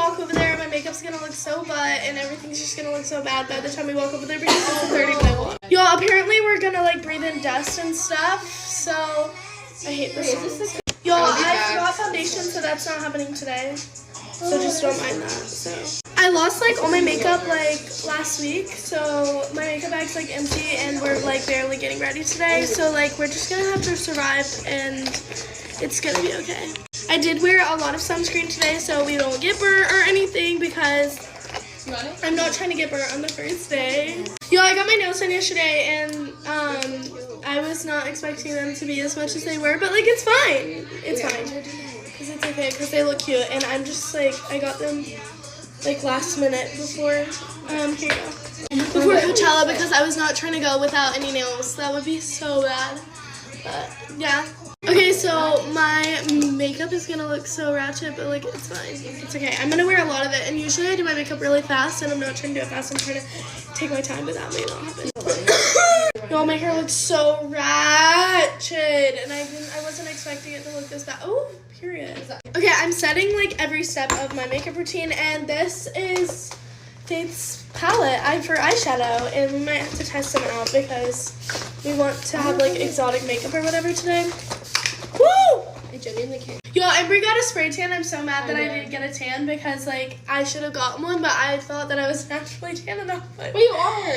walk over there and my makeup's gonna look so butt and everything's just gonna look so bad by the time we walk over there because it's a 30-minute walk. Y'all, apparently we're gonna like breathe in dust and stuff, so I hate this. Y'all, I forgot foundation, so that's not happening today. So just don't mind that. So I lost like all my makeup like last week, so my makeup bag's like empty and we're like barely getting ready today. So like we're just gonna have to survive and it's gonna be okay. I did wear a lot of sunscreen today so we don't get burnt or anything because I'm not trying to get burnt on the first day. Yo, I got my nails done yesterday and I was not expecting them to be as much as they were, but like it's fine. It's fine. Because it's okay, because they look cute, and I'm just like, I got them like last minute before, here you go, before Coachella, because I was not trying to go without any nails. That would be so bad, but yeah. Okay, so my makeup is gonna look so ratchet, but like it's fine, it's okay. I'm gonna wear a lot of it, and usually I do my makeup really fast, and I'm not trying to do it fast. I'm trying to take my time, but that may not happen. No, my hair looks so ratchet, and I wasn't expecting it to look this bad. Oh, period. Okay, I'm setting like every step of my makeup routine, and this is Faith's palette for eyeshadow, and we might have to test them out because we want to have like exotic makeup or whatever today. Woo! I genuinely can't. Yo, Embry got a spray tan. I'm so mad that I didn't get a tan because like I should have gotten one, but I thought that I was naturally tan enough. But you are.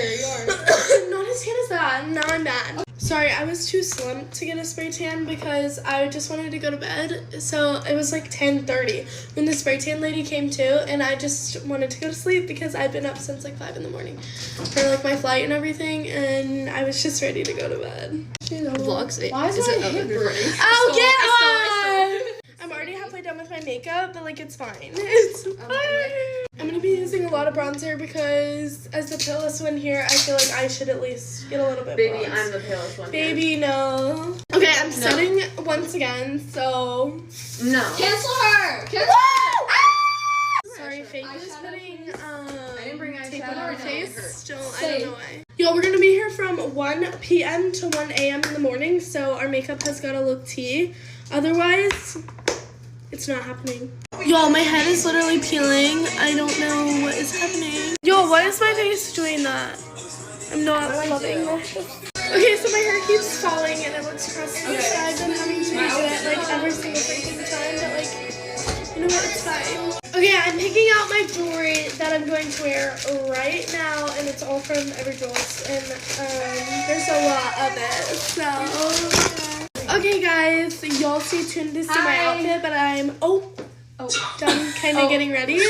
Not as tan as that. Now I'm mad. Sorry, I was too slumped to get a spray tan because I just wanted to go to bed. So it was like 10:30 when the spray tan lady came too, and I just wanted to go to sleep because I'd been up since like 5 in the morning for like my flight and everything, and I was just ready to go to bed. Vlogs. Why is it my hip burning? Oh, get on! I'm already halfway done with my makeup, but like it's fine. It's fine. I'm gonna be using a lot of bronzer because as the palest one here, I feel like I should at least get a little bit Baby, bronzed. I'm the palest one. Baby, no. Okay, I'm setting once again, so... No. Cancel her! Cancel her! Sorry, Faith is putting I didn't bring tape eyeshadow. on her I face. I don't know why. Yo, we're gonna be here from 1 p.m. to 1 a.m. in the morning, so our makeup has gotta look tea. Otherwise, it's not happening. Yo, my head is literally peeling. I don't know what is happening. Yo, why is my face doing that? I'm not loving this. Okay, so my hair keeps falling and it looks crusty, so I've been having to redo it like every single freaking time, but like, you know what, it's fine. Okay, I'm picking out my jewelry that I'm going to wear right now, and it's all from Everjewels, and there's a lot of it, so... Okay, guys, y'all stay tuned to see my outfit, but I'm, done kind of getting ready,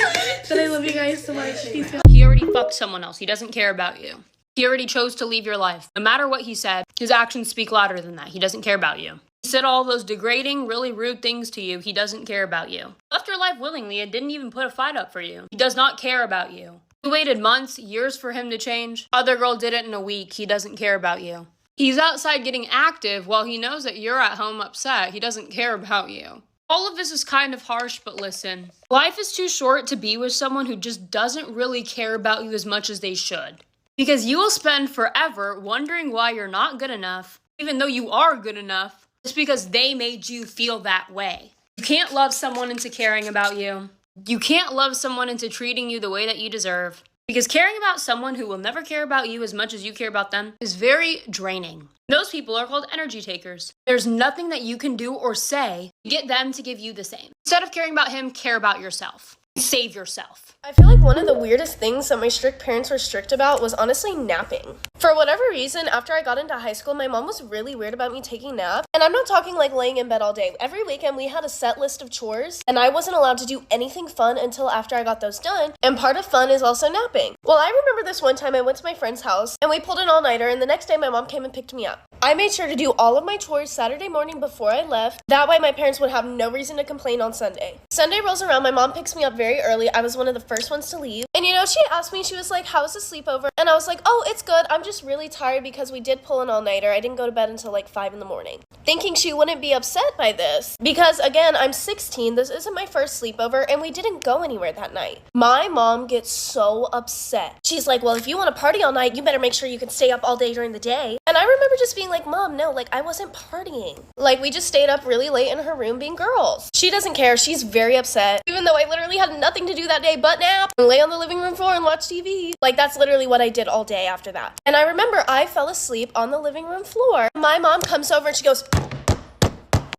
but I love you guys so much. Peace out. He already fucked someone else. He doesn't care about you. He already chose to leave your life. No matter what he said, his actions speak louder than that. He doesn't care about you. He said all those degrading, really rude things to you. He doesn't care about you. Left your life willingly and didn't even put a fight up for you. He does not care about you. You waited months, years for him to change. Other girl did it in a week. He doesn't care about you. He's outside getting active while he knows that you're at home upset. He doesn't care about you. All of this is kind of harsh, but listen. Life is too short to be with someone who just doesn't really care about you as much as they should. Because you will spend forever wondering why you're not good enough, even though you are good enough, just because they made you feel that way. You can't love someone into caring about you. You can't love someone into treating you the way that you deserve. Because caring about someone who will never care about you as much as you care about them is very draining. Those people are called energy takers. There's nothing that you can do or say to get them to give you the same. Instead of caring about him, care about yourself. Save yourself. I feel like one of the weirdest things that my strict parents were strict about was honestly napping. For whatever reason, after I got into high school, my mom was really weird about me taking naps. And I'm not talking like laying in bed all day. Every weekend we had a set list of chores, and I wasn't allowed to do anything fun until after I got those done. And part of fun is also napping. Well, I remember this one time I went to my friend's house, and we pulled an all-nighter, and the next day my mom came and picked me up. I made sure to do all of my chores Saturday morning before I left. That way my parents would have no reason to complain on Sunday. Sunday rolls around, my mom picks me up very early. I was one of the first ones to leave. And you know, she asked me, she was like, how was the sleepover? And I was like, oh, it's good. I'm just really tired because we did pull an all-nighter. I didn't go to bed until like 5 in the morning. Thinking she wouldn't be upset by this. Because again, I'm 16. This isn't my first sleepover and we didn't go anywhere that night. My mom gets so upset. She's like, well, if you want to party all night, you better make sure you can stay up all day during the day. And I remember remember just being like, Mom, no, like, I wasn't partying. Like, we just stayed up really late in her room being girls. She doesn't care. She's very upset. Even though I literally had nothing to do that day but nap and lay on the living room floor and watch TV. Like, that's literally what I did all day after that. And I remember I fell asleep on the living room floor. My mom comes over and she goes,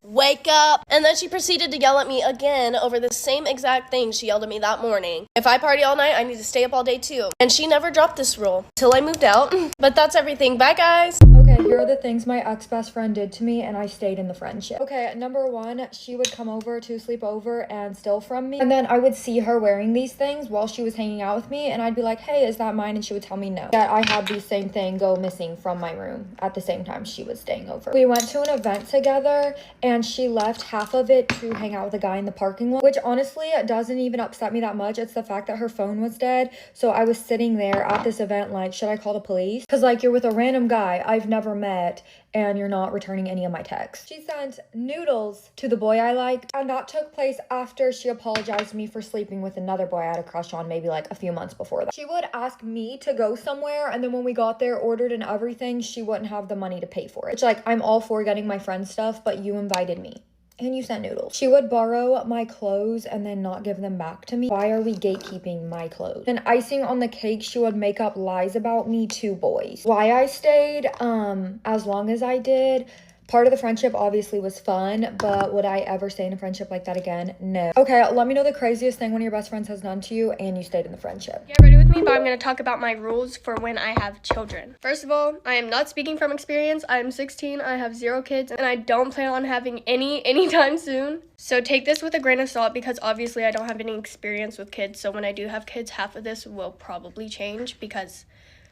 wake up. And then she proceeded to yell at me again over the same exact thing she yelled at me that morning. If I party all night, I need to stay up all day too. And she never dropped this rule till I moved out. But that's everything. Bye, guys. Okay, here are the things my ex-best friend did to me, and I stayed in the friendship. Okay, number one, she would come over to sleep over and steal from me. And then I would see her wearing these things while she was hanging out with me, and I'd be like, hey, is that mine? And she would tell me no. That I had the same thing go missing from my room at the same time she was staying over. We went to an event together, and she left half of it to hang out with a guy in the parking lot, which honestly doesn't even upset me that much. It's the fact that her phone was dead. So I was sitting there at this event like, should I call the police? Because like, you're with a random guy I've never met and you're not returning any of my texts. She sent noodles to the boy I liked, and that took place after she apologized to me for sleeping with another boy I had a crush on maybe like a few months before that. She would ask me to go somewhere, and then when we got there, ordered and everything, she wouldn't have the money to pay for it. Which like, I'm all for getting my friend's stuff, but you invited me. And you sent noodles. She would borrow my clothes and then not give them back to me. Why are we gatekeeping my clothes? And icing on the cake, she would make up lies about me to boys. Why I stayed as long as I did. Part of the friendship obviously was fun, but would I ever stay in a friendship like that again? No. Okay, let me know the craziest thing one of your best friends has done to you and you stayed in the friendship. Get ready with me, but I'm going to talk about my rules for when I have children. First of all, I am not speaking from experience. I am 16, I have 0 kids, and I don't plan on having any anytime soon. So take this with a grain of salt because obviously I don't have any experience with kids. So when I do have kids, half of this will probably change because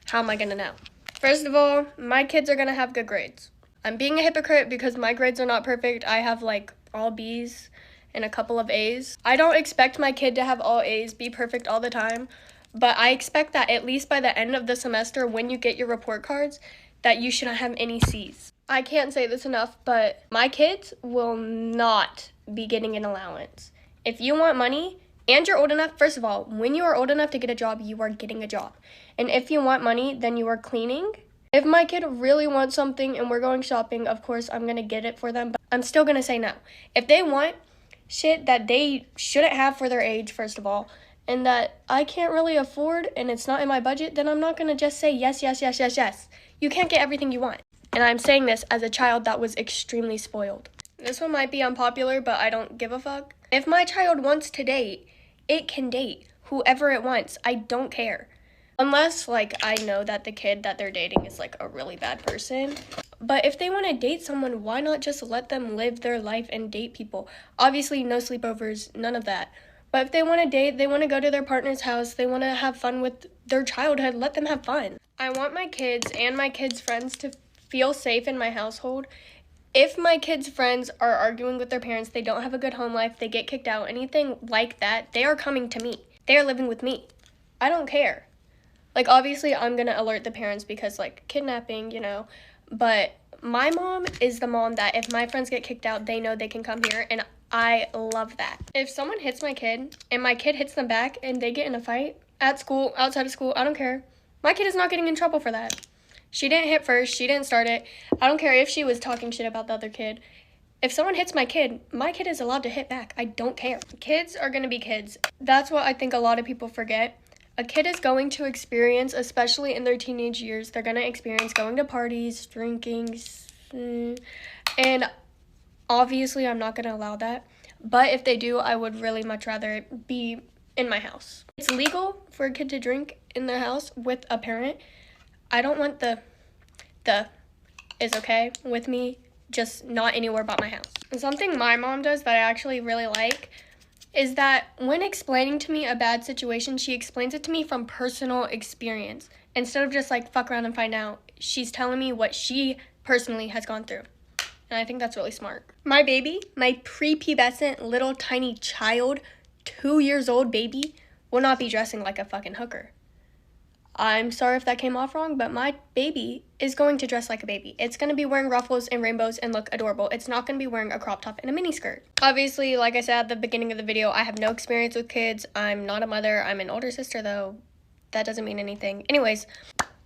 how am I going to know? First of all, my kids are going to have good grades. I'm being a hypocrite because my grades are not perfect. I have like all B's and a couple of A's. I don't expect my kid to have all A's, be perfect all the time, but I expect that at least by the end of the semester when you get your report cards that you shouldn't have any C's. I can't say this enough, but my kids will not be getting an allowance. If you want money and you're old enough, first of all, when you are old enough to get a job, you are getting a job. And if you want money, then you are cleaning. If my kid really wants something and we're going shopping, of course, I'm going to get it for them, but I'm still going to say no. If they want shit that they shouldn't have for their age, first of all, and that I can't really afford and it's not in my budget, then I'm not going to just say yes, yes, yes, yes, yes. You can't get everything you want. And I'm saying this as a child that was extremely spoiled. This one might be unpopular, but I don't give a fuck. If my child wants to date, it can date whoever it wants. I don't care. Unless, like, I know that the kid that they're dating is, like, a really bad person. But if they want to date someone, why not just let them live their life and date people? Obviously, no sleepovers, none of that. But if they want to date, they want to go to their partner's house, they want to have fun with their childhood, let them have fun. I want my kids and my kids' friends to feel safe in my household. If my kids' friends are arguing with their parents, they don't have a good home life, they get kicked out, anything like that, they are coming to me. They are living with me. I don't care. Like, obviously, I'm going to alert the parents because, like, kidnapping, you know. But my mom is the mom that if my friends get kicked out, they know they can come here. And I love that. If someone hits my kid and my kid hits them back and they get in a fight at school, outside of school, I don't care. My kid is not getting in trouble for that. She didn't hit first. She didn't start it. I don't care if she was talking shit about the other kid. If someone hits my kid is allowed to hit back. I don't care. Kids are going to be kids. That's what I think a lot of people forget. A kid is going to experience, especially in their teenage years, they're going to experience going to parties, drinking, and obviously I'm not going to allow that. But if they do, I would really much rather it be in my house. It's legal for a kid to drink in their house with a parent. I don't want the is okay with me, just not anywhere but my house. And something my mom does that I actually really like is that when explaining to me a bad situation, she explains it to me from personal experience. Instead of just like fuck around and find out, she's telling me what she personally has gone through. And I think that's really smart. My baby, my prepubescent little tiny child, 2 years old baby, will not be dressing like a fucking hooker. I'm sorry if that came off wrong, but my baby is going to dress like a baby. It's going to be wearing ruffles and rainbows and look adorable. It's not going to be wearing a crop top and a mini skirt. Obviously, like I said at the beginning of the video, I have no experience with kids. I'm not a mother. I'm an older sister, though. That doesn't mean anything. Anyways,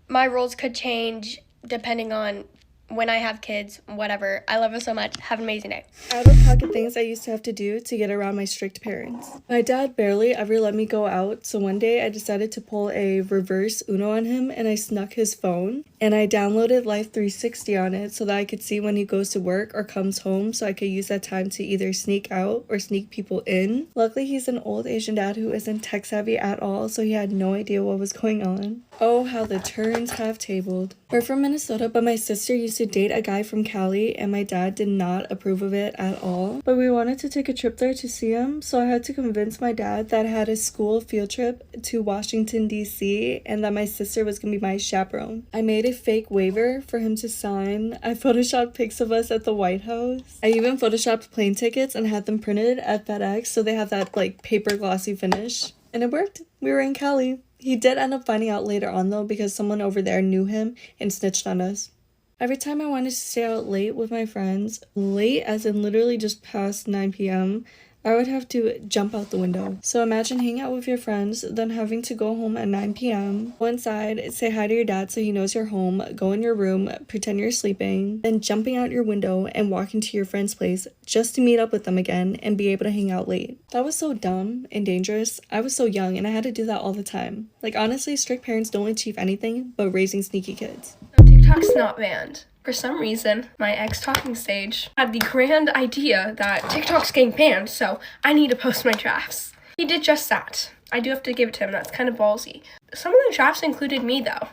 my rules could change depending on when I have kids, whatever. I love you so much. Have an amazing day. Out-of-pocket things I used to have to do to get around my strict parents. My dad barely ever let me go out, so one day I decided to pull a reverse Uno on him, and I snuck his phone, and I downloaded Life 360 on it so that I could see when he goes to work or comes home, so I could use that time to either sneak out or sneak people in. Luckily, he's an old Asian dad who isn't tech-savvy at all, so he had no idea what was going on. Oh, how the turns have tabled. We're from Minnesota, but my sister used to date a guy from Cali, and my dad did not approve of it at all. But we wanted to take a trip there to see him, so I had to convince my dad that I had a school field trip to Washington, D.C., and that my sister was going to be my chaperone. I made a fake waiver for him to sign. I photoshopped pics of us at the White House. I even photoshopped plane tickets and had them printed at FedEx, so they have that, like, paper glossy finish. And it worked. We were in Cali. He did end up finding out later on, though, because someone over there knew him and snitched on us. Every time I wanted to stay out late with my friends, late as in literally just past 9 p.m., I would have to jump out the window. So imagine hanging out with your friends, then having to go home at 9 p.m., go inside, say hi to your dad so he knows you're home, go in your room, pretend you're sleeping, then jumping out your window and walking to your friend's place just to meet up with them again and be able to hang out late. That was so dumb and dangerous. I was so young and I had to do that all the time. Like, honestly, strict parents don't achieve anything but raising sneaky kids. TikTok's not banned. For some reason, my ex-talking stage had the grand idea that TikTok's getting banned, so I need to post my drafts. He did just that. I do have to give it to him. That's kind of ballsy. Some of the drafts included me, though,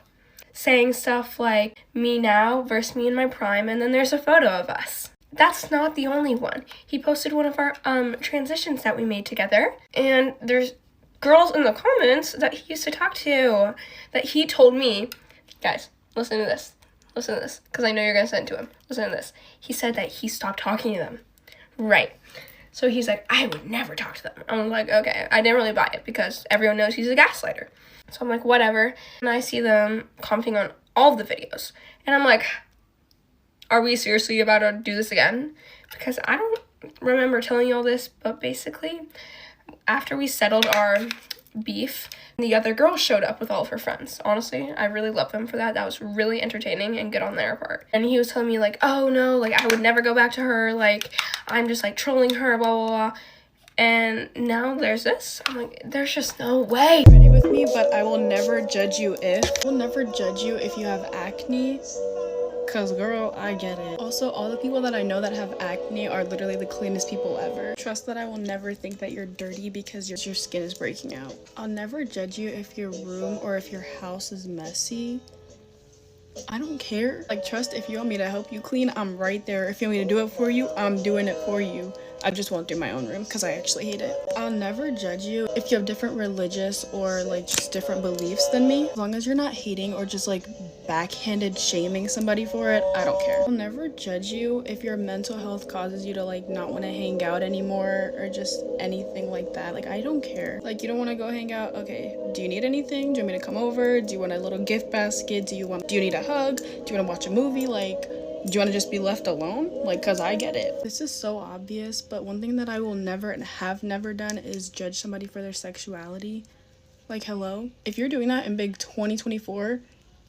saying stuff like me now versus me in my prime, and then there's a photo of us. That's not the only one. He posted one of our transitions that we made together, and there's girls in the comments that he used to talk to that he told me, guys, listen to this. Listen to this, because I know you're going to send it to him. Listen to this. He said that he stopped talking to them. Right. So he's like, I would never talk to them. I'm like, okay. I didn't really buy it because everyone knows he's a gaslighter. So I'm like, whatever. And I see them commenting on all of the videos. And I'm like, are we seriously about to do this again? Because I don't remember telling you all this, but basically, after we settled our beef, the other girl showed up with all of her friends. Honestly, I really love them for that. That was really entertaining and good on their part. And he was telling me, like, oh no, like, I would never go back to her, like, I'm just, like, trolling her, blah, blah, blah. And now there's this. I'm like, there's just no way. Ready with me, but I will never judge you if you have acne. Cause girl, I get it. Also, all the people that I know that have acne are literally the cleanest people ever. Trust that I will never think that you're dirty because your skin is breaking out. I'll never judge you if your room or if your house is messy. I don't care. Like, trust, if you want me to help you clean, I'm right there. If you want me to do it for you, I'm doing it for you. I just won't do my own room because I actually hate it. I'll never judge you if you have different religious or like just different beliefs than me. As long as you're not hating or just like backhanded shaming somebody for it, I don't care. I'll never judge you if your mental health causes you to like not want to hang out anymore or just anything like that. Like, I don't care. Like, you don't want to go hang out? Okay, do you need anything? Do you want me to come over? Do you want a little gift basket? Do you need a hug? Do you want to watch a movie? Like, do you want to just be left alone? Like, cause I get it. This is so obvious, but one thing that I will never and have never done is judge somebody for their sexuality. Like, hello? If you're doing that in big 2024,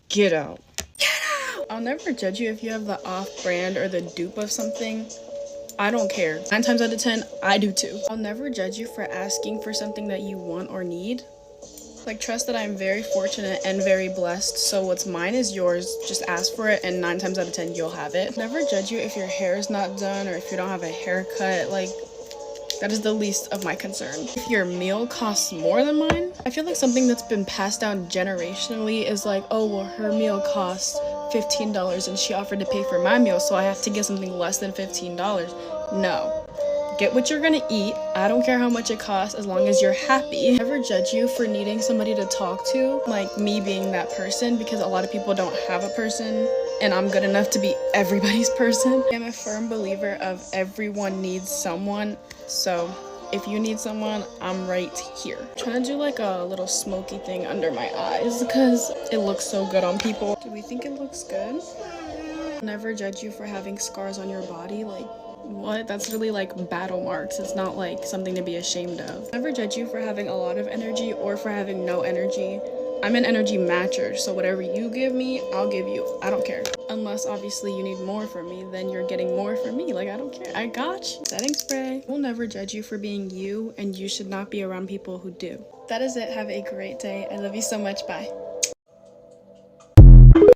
get out. Get out! I'll never judge you if you have the off-brand or the dupe of something. I don't care. 9 times out of 10, I do too. I'll never judge you for asking for something that you want or need. Like, trust that I'm very fortunate and very blessed, so what's mine is yours. Just ask for it, and 9 times out of 10, you'll have it. Never judge you if your hair is not done or if you don't have a haircut. Like, that is the least of my concern. If your meal costs more than mine, I feel like something that's been passed down generationally is like, oh, well, her meal costs $15 and she offered to pay for my meal, so I have to get something less than $15. No. Get what you're gonna eat. I don't care how much it costs as long as you're happy. I never judge you for needing somebody to talk to, like me being that person, because a lot of people don't have a person and I'm good enough to be everybody's person. I'm a firm believer of everyone needs someone, so if you need someone, I'm right here. I'm trying to do like a little smoky thing under my eyes because it looks so good on people. Do we think it looks good? I'll never judge you for having scars on your body. Like, what? That's really like battle marks. It's not like something to be ashamed of. Never judge you for having a lot of energy or for having no energy. I'm an energy matcher, so whatever you give me, I'll give you. I don't care. Unless obviously you need more from me, then you're getting more from me. Like, I don't care. I got you. Setting spray. We'll never judge you for being you, and you should not be around people who do. That is it. Have a great day. I love you so much. Bye.